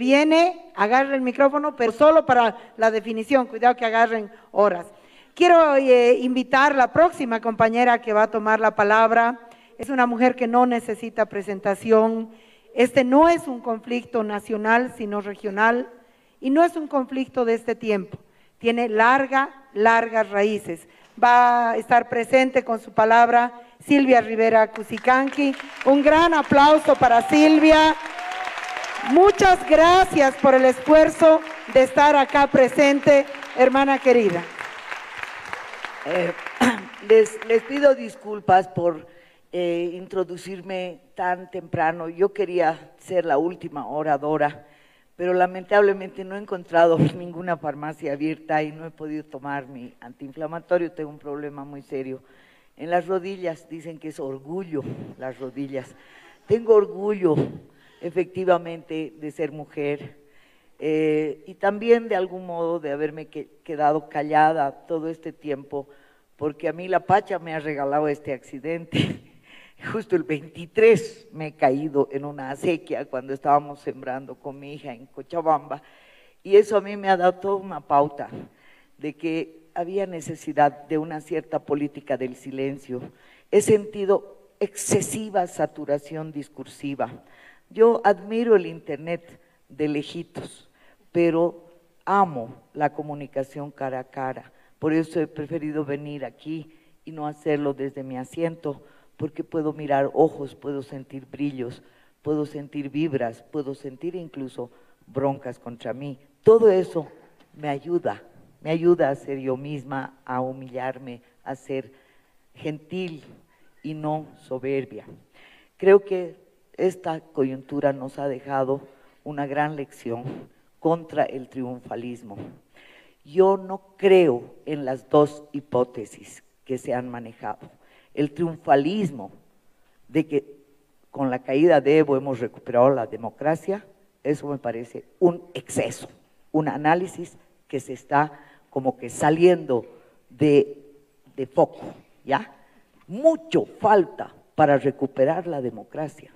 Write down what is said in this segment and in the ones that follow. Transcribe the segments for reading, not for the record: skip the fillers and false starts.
Viene, agarra el micrófono, pero solo para la definición, cuidado que agarren horas. Quiero invitar a la próxima compañera que va a tomar la palabra. Es una mujer que no necesita presentación. Este no es un conflicto nacional, sino regional, y no es un conflicto de este tiempo. Tiene largas raíces. Va a estar presente con su palabra Silvia Rivera Cusicanqui. Un gran aplauso para Silvia. Muchas gracias por el esfuerzo de estar acá presente, hermana querida. Les pido disculpas por introducirme tan temprano. Yo quería ser la última oradora, pero lamentablemente no he encontrado ninguna farmacia abierta y no he podido tomar mi antiinflamatorio. Tengo un problema muy serio en las rodillas. Dicen que es orgullo las rodillas. Tengo orgullo efectivamente de ser mujer y también de algún modo de haberme quedado callada todo este tiempo, porque a mí la Pacha me ha regalado este accidente. Justo el 23 me he caído en una acequia cuando estábamos sembrando con mi hija en Cochabamba, y eso a mí me ha dado toda una pauta de que había necesidad de una cierta política del silencio. He sentido excesiva saturación discursiva. Yo admiro el internet de lejitos, pero amo la comunicación cara a cara. Por eso he preferido venir aquí y no hacerlo desde mi asiento, porque puedo mirar ojos, puedo sentir brillos, puedo sentir vibras, puedo sentir incluso broncas contra mí. Todo eso me ayuda a ser yo misma, a humillarme, a ser gentil y no soberbia. Creo que esta coyuntura nos ha dejado una gran lección contra el triunfalismo. Yo no creo en las dos hipótesis que se han manejado. El triunfalismo de que con la caída de Evo hemos recuperado la democracia, eso me parece un exceso, un análisis que se está como que saliendo de foco, ¿ya? Mucho falta para recuperar la democracia.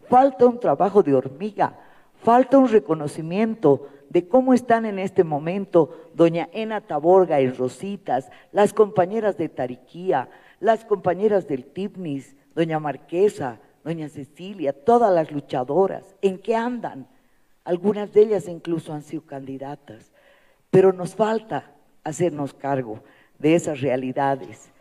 Falta un trabajo de hormiga, falta un reconocimiento de cómo están en este momento doña Ena Taborga en Rositas, las compañeras de Tariquía, las compañeras del TIPNIS, doña Marquesa, doña Cecilia, todas las luchadoras, ¿en qué andan? Algunas de ellas incluso han sido candidatas, pero nos falta hacernos cargo de esas realidades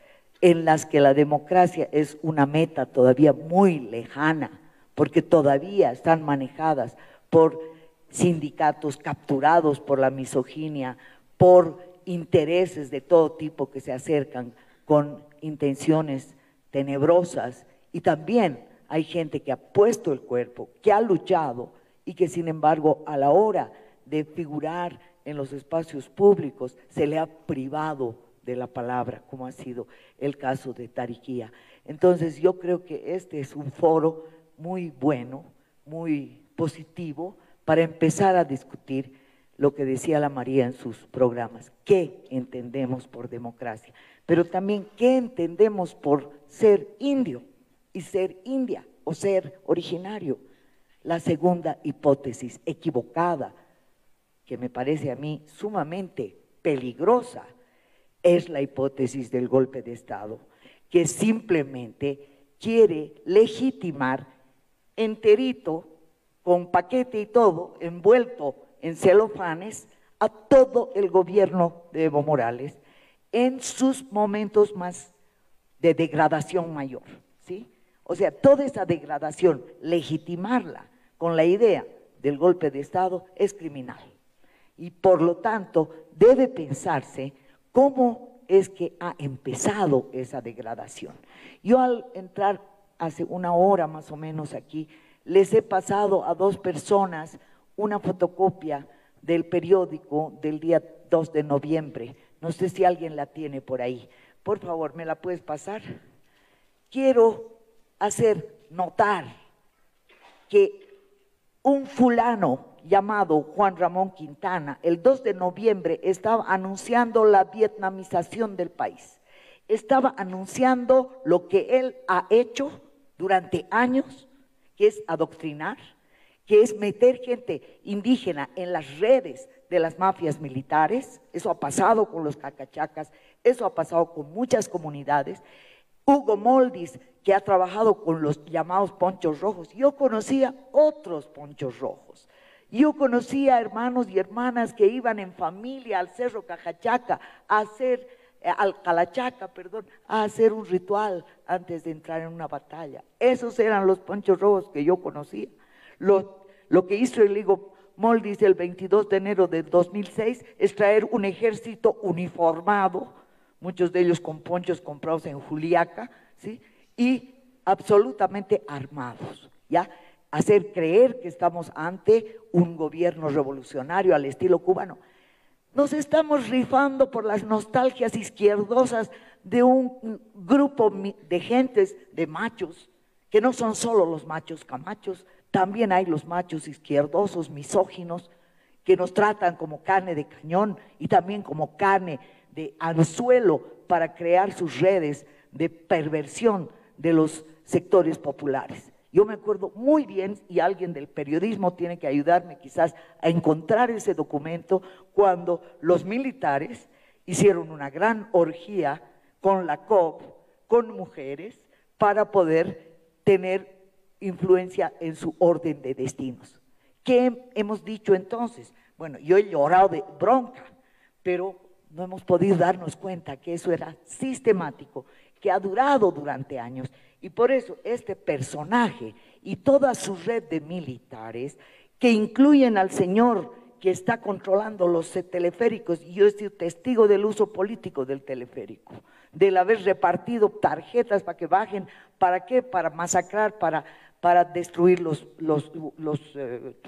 en las que la democracia es una meta todavía muy lejana, porque todavía están manejadas por sindicatos capturados por la misoginia, por intereses de todo tipo que se acercan con intenciones tenebrosas, y también hay gente que ha puesto el cuerpo, que ha luchado y que sin embargo a la hora de figurar en los espacios públicos se le ha privado de la palabra, como ha sido el caso de Tariquía. Entonces yo creo que este es un foro muy bueno, muy positivo, para empezar a discutir lo que decía la María en sus programas, qué entendemos por democracia, pero también qué entendemos por ser indio y ser india o ser originario. La segunda hipótesis equivocada, que me parece a mí sumamente peligrosa, es la hipótesis del golpe de Estado, que simplemente quiere legitimar enterito, con paquete y todo, envuelto en celofanes, a todo el gobierno de Evo Morales en sus momentos más de degradación mayor, ¿sí? O sea, toda esa degradación, legitimarla con la idea del golpe de Estado es criminal. Y por lo tanto, debe pensarse cómo es que ha empezado esa degradación. Yo al entrar hace una hora más o menos aquí, les he pasado a dos personas una fotocopia del periódico del día 2 de noviembre. No sé si alguien la tiene por ahí. Por favor, ¿me la puedes pasar? Quiero hacer notar que un fulano llamado Juan Ramón Quintana, el 2 de noviembre estaba anunciando la vietnamización del país. Estaba anunciando lo que él ha hecho durante años, que es adoctrinar, que es meter gente indígena en las redes de las mafias militares. Eso ha pasado con los cacachacas, eso ha pasado con muchas comunidades. Hugo Moldis, que ha trabajado con los llamados ponchos rojos. Yo conocía otros ponchos rojos. Yo conocía hermanos y hermanas que iban en familia al Cerro Cajachaca a hacer, al Calachaca, perdón, a hacer un ritual antes de entrar en una batalla. Esos eran los ponchos rojos que yo conocía. Lo que hizo el Hugo Moldis el 22 de enero de 2006 es traer un ejército uniformado, muchos de ellos con ponchos comprados en Juliaca, ¿sí? Y absolutamente armados, ¿ya? Hacer creer que estamos ante un gobierno revolucionario al estilo cubano. Nos estamos rifando por las nostalgias izquierdosas de un grupo de gentes, de machos, que no son solo los machos camachos, también hay los machos izquierdosos, misóginos, que nos tratan como carne de cañón y también como carne de anzuelo para crear sus redes de perversión de los sectores populares. Yo me acuerdo muy bien, y alguien del periodismo tiene que ayudarme quizás a encontrar ese documento, cuando los militares hicieron una gran orgía con la COP, con mujeres, para poder tener influencia en su orden de destinos. ¿Qué hemos dicho entonces? Bueno, yo he llorado de bronca, pero no hemos podido darnos cuenta que eso era sistemático, que ha durado durante años. Y por eso este personaje y toda su red de militares, que incluyen al señor que está controlando los teleféricos, y yo he sido testigo del uso político del teleférico, del haber repartido tarjetas para que bajen, ¿para qué? Para masacrar, para destruir los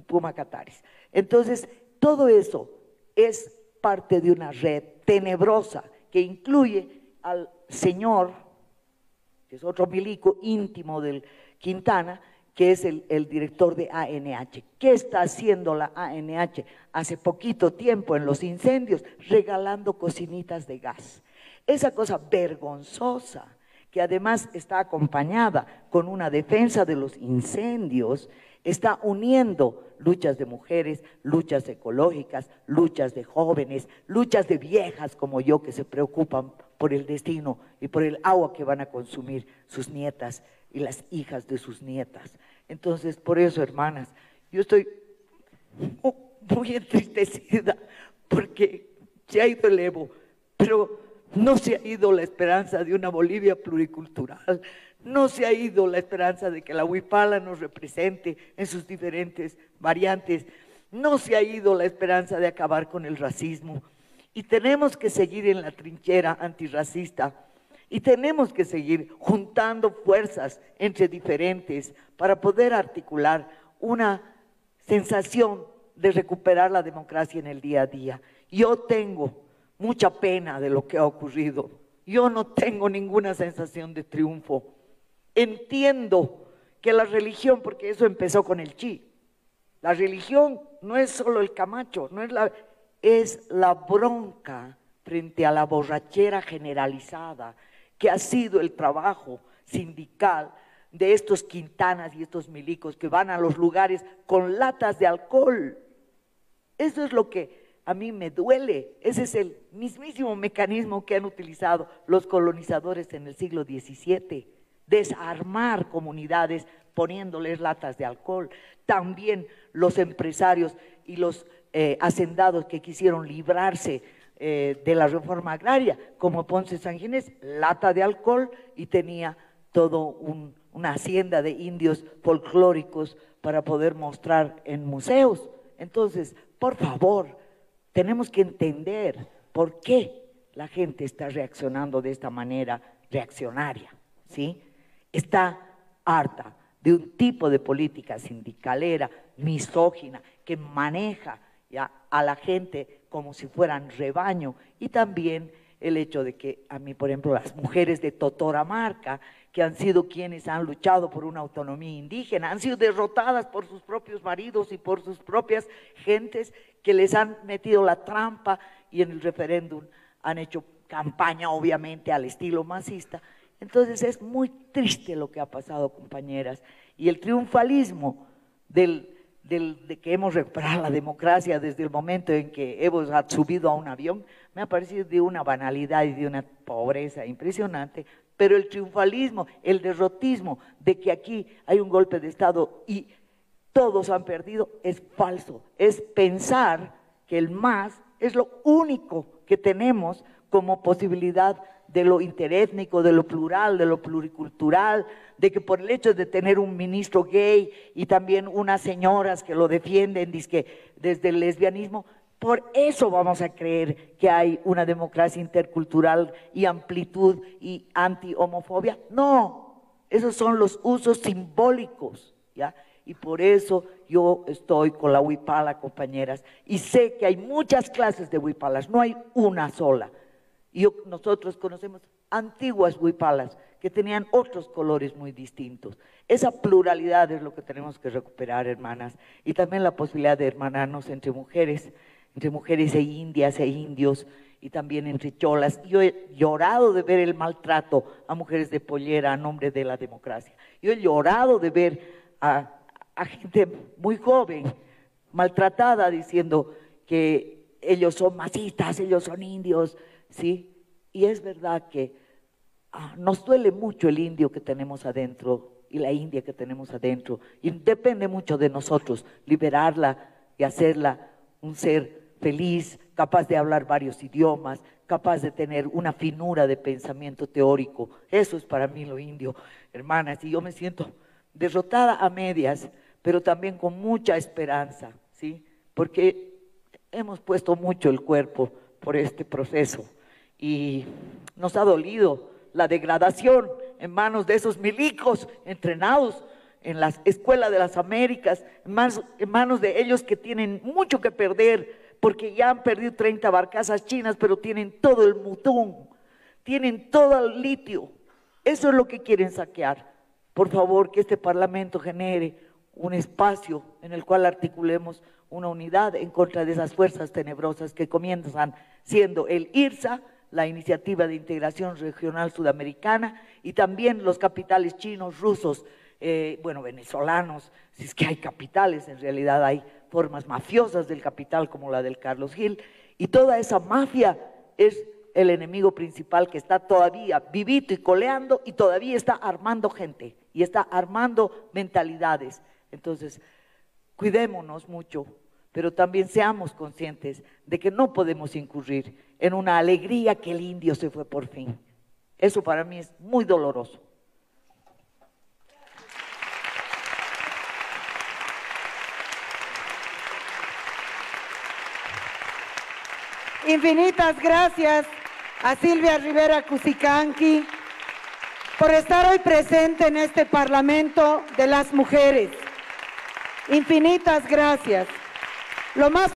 Pumacatares. Entonces, todo eso es parte de una red tenebrosa que incluye al señor, que es otro milico íntimo del Quintana, que es el director de ANH. ¿Qué está haciendo la ANH hace poquito tiempo en los incendios? Regalando cocinitas de gas. Esa cosa vergonzosa, que además está acompañada con una defensa de los incendios, está uniendo luchas de mujeres, luchas ecológicas, luchas de jóvenes, luchas de viejas como yo que se preocupan por el destino y por el agua que van a consumir sus nietas y las hijas de sus nietas. Entonces, por eso, hermanas, yo estoy muy entristecida porque se ha ido el Evo, pero no se ha ido la esperanza de una Bolivia pluricultural, no se ha ido la esperanza de que la huipala nos represente en sus diferentes variantes, no se ha ido la esperanza de acabar con el racismo. Y tenemos que seguir en la trinchera antirracista y tenemos que seguir juntando fuerzas entre diferentes para poder articular una sensación de recuperar la democracia en el día a día. Yo tengo mucha pena de lo que ha ocurrido. Yo no tengo ninguna sensación de triunfo. Entiendo que la religión, porque eso empezó con el Chi, la religión no es solo el Camacho, es la bronca frente a la borrachera generalizada que ha sido el trabajo sindical de estos Quintanas y estos milicos que van a los lugares con latas de alcohol. Eso es lo que a mí me duele. Ese es el mismísimo mecanismo que han utilizado los colonizadores en el siglo XVII, desarmar comunidades poniéndoles latas de alcohol. También los empresarios y los hacendados que quisieron librarse de la reforma agraria, como Ponce San Ginés, lata de alcohol, y tenía todo una hacienda de indios folclóricos para poder mostrar en museos. Entonces, por favor, tenemos que entender por qué la gente está reaccionando de esta manera reaccionaria, ¿sí? Está harta de un tipo de política sindicalera, misógina, que maneja ya a la gente como si fueran rebaño, y también el hecho de que a mí, por ejemplo, las mujeres de Totoramarca, que han sido quienes han luchado por una autonomía indígena, han sido derrotadas por sus propios maridos y por sus propias gentes que les han metido la trampa, y en el referéndum han hecho campaña obviamente al estilo masista. Entonces es muy triste lo que ha pasado, compañeras, y el triunfalismo del de que hemos recuperado la democracia desde el momento en que hemos subido a un avión, me ha parecido de una banalidad y de una pobreza impresionante, pero el triunfalismo, el derrotismo de que aquí hay un golpe de Estado y todos han perdido es falso, es pensar que el MAS es lo único que tenemos como posibilidad de lo interétnico, de lo plural, de lo pluricultural, de que por el hecho de tener un ministro gay y también unas señoras que lo defienden desde el lesbianismo, por eso vamos a creer que hay una democracia intercultural y amplitud y anti-homofobia. No, esos son los usos simbólicos, ¿ya? Y por eso yo estoy con la huipala, compañeras, y sé que hay muchas clases de huipalas, no hay una sola. Nosotros conocemos antiguas huipalas que tenían otros colores muy distintos. Esa pluralidad es lo que tenemos que recuperar, hermanas, y también la posibilidad de hermanarnos entre mujeres e indias e indios, y también entre cholas. Yo he llorado de ver el maltrato a mujeres de pollera a nombre de la democracia. Yo he llorado de ver a gente muy joven maltratada diciendo que ellos son masistas, ellos son indios, ¿sí? Y es verdad que nos duele mucho el indio que tenemos adentro y la india que tenemos adentro, y depende mucho de nosotros liberarla y hacerla un ser feliz, capaz de hablar varios idiomas, capaz de tener una finura de pensamiento teórico. Eso es para mí lo indio, hermanas, y yo me siento derrotada a medias, pero también con mucha esperanza, ¿sí? Porque hemos puesto mucho el cuerpo por este proceso y nos ha dolido la degradación en manos de esos milicos entrenados en las escuelas de las Américas, en manos de ellos que tienen mucho que perder, porque ya han perdido 30 barcazas chinas, pero tienen todo el mutún, tienen todo el litio. Eso es lo que quieren saquear. Por favor, que este Parlamento genere un espacio en el cual articulemos una unidad en contra de esas fuerzas tenebrosas que comienzan siendo el IRSA, la Iniciativa de Integración Regional Sudamericana, y también los capitales chinos, rusos, venezolanos, si es que hay capitales, en realidad hay formas mafiosas del capital como la del Carlos Gil, y toda esa mafia es el enemigo principal que está todavía vivito y coleando y todavía está armando gente y está armando mentalidades. Entonces, cuidémonos mucho, pero también seamos conscientes de que no podemos incurrir en una alegría que el indio se fue por fin. Eso para mí es muy doloroso. Infinitas gracias a Silvia Rivera Cusicanqui por estar hoy presente en este Parlamento de las Mujeres. Infinitas gracias. Lo más